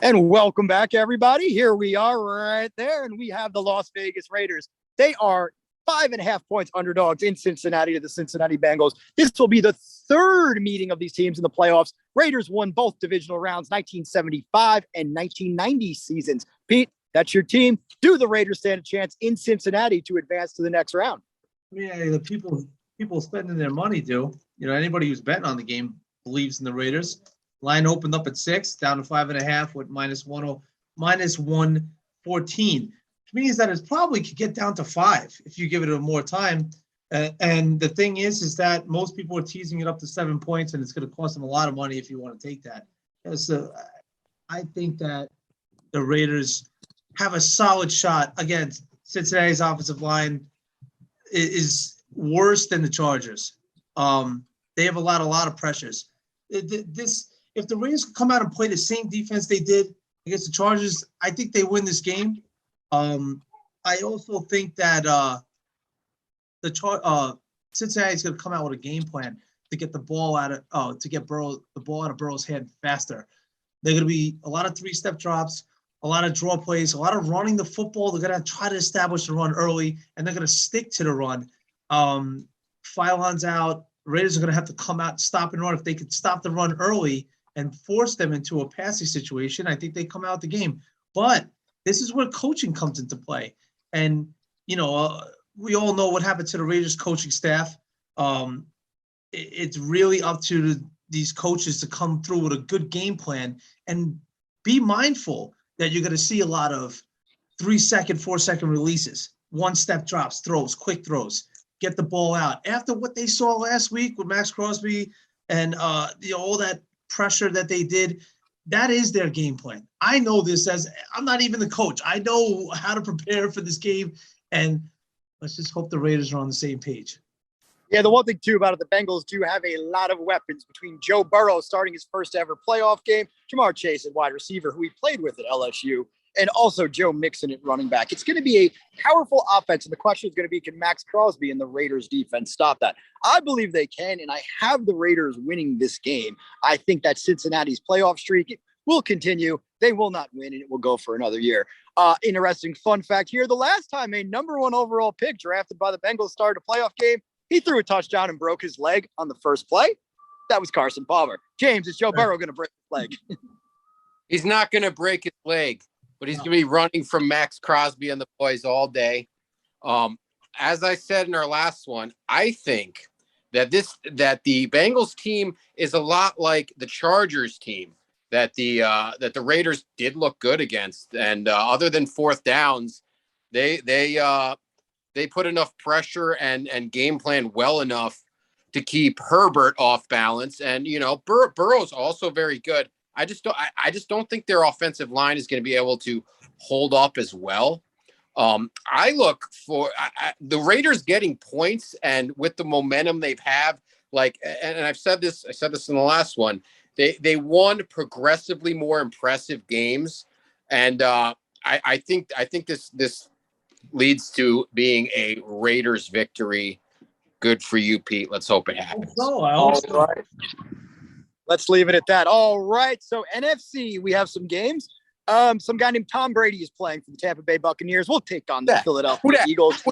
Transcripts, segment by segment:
And welcome back, everybody. Here we are right there, and we have the Las Vegas Raiders. They are 5.5 points underdogs in Cincinnati to the Cincinnati Bengals. This will be the third meeting of these teams in the playoffs. Raiders won both divisional rounds, 1975 and 1990 seasons. Pete, that's your team. Do the Raiders stand a chance in Cincinnati to advance to the next round? Yeah, the people spending their money do. Anybody who's betting on the game believes in the Raiders. Line opened up at 6, down to 5.5 with minus 114. Which means that it probably could get down to 5 if you give it more time. And the thing is that most people are teasing it up to 7 points, and it's going to cost them a lot of money if you want to take that. So I think that the Raiders have a solid shot against Cincinnati's offensive line is worse than the Chargers. They have a lot of pressures. If the Raiders come out and play the same defense they did against the Chargers, I think they win this game. I also think that Cincinnati's going to come out with a game plan to get the ball the ball out of Burrow's hand faster. They're going to be a lot of 3-step drops, a lot of draw plays, a lot of running the football. They're going to try to establish the run early, and they're going to stick to the run. Phylon's out. Raiders are going to have to come out and stop and run. If they could stop the run early and force them into a passing situation, I think they come out the game. But this is where coaching comes into play. And, we all know what happened to the Raiders coaching staff. It's really up to these coaches to come through with a good game plan and be mindful that you're going to see a lot of 3-second, 4-second releases, 1-step drops, throws, quick throws, get the ball out. After what they saw last week with Max Crosby and all that pressure that they did, that is their game plan. I know this as I'm not even the coach. I know how to prepare for this game, and let's just hope the Raiders are on the same page. Yeah, the one thing, too, about it, the Bengals do have a lot of weapons between Joe Burrow starting his first ever playoff game, Jamar Chase at wide receiver, who he played with at LSU, and also Joe Mixon at running back. It's going to be a powerful offense, and the question is going to be, can Max Crosby and the Raiders defense stop that? I believe they can, and I have the Raiders winning this game. I think that Cincinnati's playoff streak will continue. They will not win, and it will go for another year. Interesting fun fact here. The last time a number 1 overall pick drafted by the Bengals started a playoff game, he threw a touchdown and broke his leg on the first play. That was Carson Palmer. James, is Joe Burrow going to break his leg? He's not going to break his leg, but he's going to be running from Max Crosby and the boys all day. As I said in our last one, I think that the Bengals team is a lot like the Chargers team that the Raiders did look good against, and other than 4th downs, they put enough pressure and game plan well enough to keep Herbert off balance. And Burrow's also very good. I just don't think their offensive line is going to be able to hold up as well. I look for the Raiders getting points, and with the momentum they've have, and I've said this in the last one. They won progressively more impressive games, and I think this leads to being a Raiders victory. Good for you, Pete. Let's hope it happens. All right. Let's leave it at that. All right. So NFC, we have some games. Some guy named Tom Brady is playing for the Tampa Bay Buccaneers. We'll take on the Philadelphia Eagles.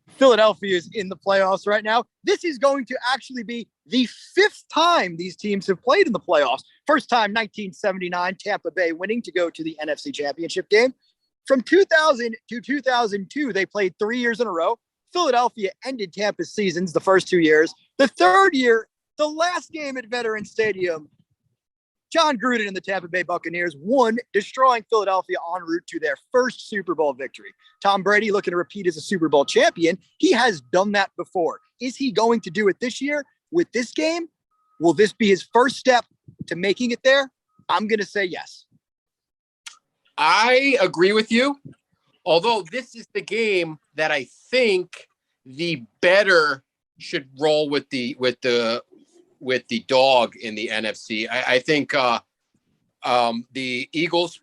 Philadelphia is in the playoffs right now. This is going to actually be the 5th time these teams have played in the playoffs. First time, 1979, Tampa Bay winning to go to the NFC Championship game. From 2000 to 2002, they played 3 years in a row. Philadelphia ended Tampa's seasons the first 2 years. The third year, the last game at Veterans Stadium, John Gruden and the Tampa Bay Buccaneers won, destroying Philadelphia en route to their first Super Bowl victory. Tom Brady looking to repeat as a Super Bowl champion. He has done that before. Is he going to do it this year with this game? Will this be his first step to making it there? I'm going to say yes. I agree with you. Although this is the game that I think the better should roll with the dog in the NFC. I think the Eagles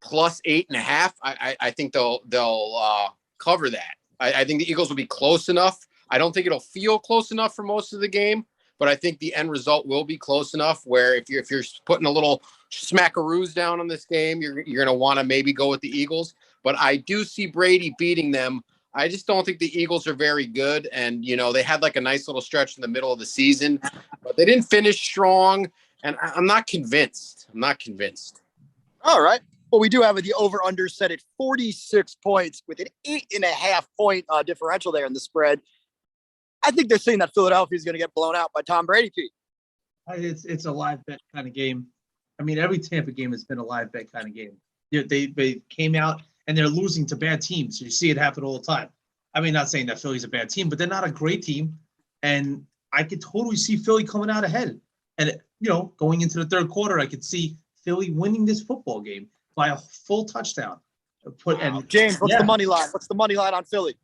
plus 8.5. I think they'll cover that. I think the Eagles will be close enough. I don't think it'll feel close enough for most of the game, but I think the end result will be close enough where if you're putting a little smackaroos down on this game, you're going to want to maybe go with the Eagles. But I do see Brady beating them. I just don't think the Eagles are very good. And, they had like a nice little stretch in the middle of the season, but they didn't finish strong. And I'm not convinced. All right. Well, we do have the over-under set at 46 points with an 8.5 point differential there in the spread. I think they're saying that Philadelphia is going to get blown out by Tom Brady, Pete. It's a live bet kind of game. I mean, every Tampa game has been a live bet kind of game. They came out and they're losing to bad teams. You see it happen all the time. I mean, not saying that Philly's a bad team, but they're not a great team. And I could totally see Philly coming out ahead. And, going into the third quarter, I could see Philly winning this football game by a full touchdown. James, what's the money line? What's the money line on Philly?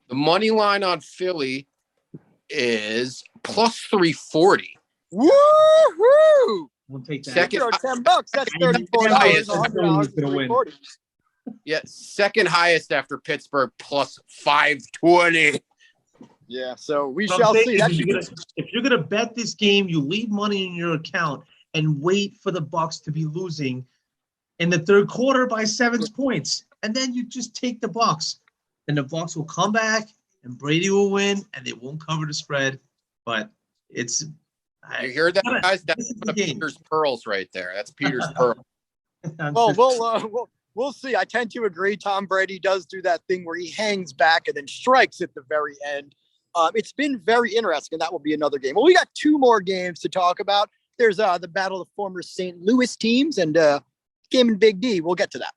The money line on Philly is plus 340. Woo-hoo! We'll take that. Second, $10. That's $34. $100. Yeah, second highest after Pittsburgh, plus 520. Yeah, so we shall see. If you're gonna bet this game, you leave money in your account and wait for the Bucks to be losing in the third quarter by 7 points, and then you just take the Bucks. And the Bucks will come back, and Brady will win, and they won't cover the spread. But it's you hear that, guys? That's Peter's pearls right there. That's Peter's pearl. Well, we'll see. I tend to agree. Tom Brady does do that thing where he hangs back and then strikes at the very end. It's been very interesting. That will be another game. Well, we got 2 more games to talk about. There's the battle of the former St. Louis teams and game in Big D. We'll get to that.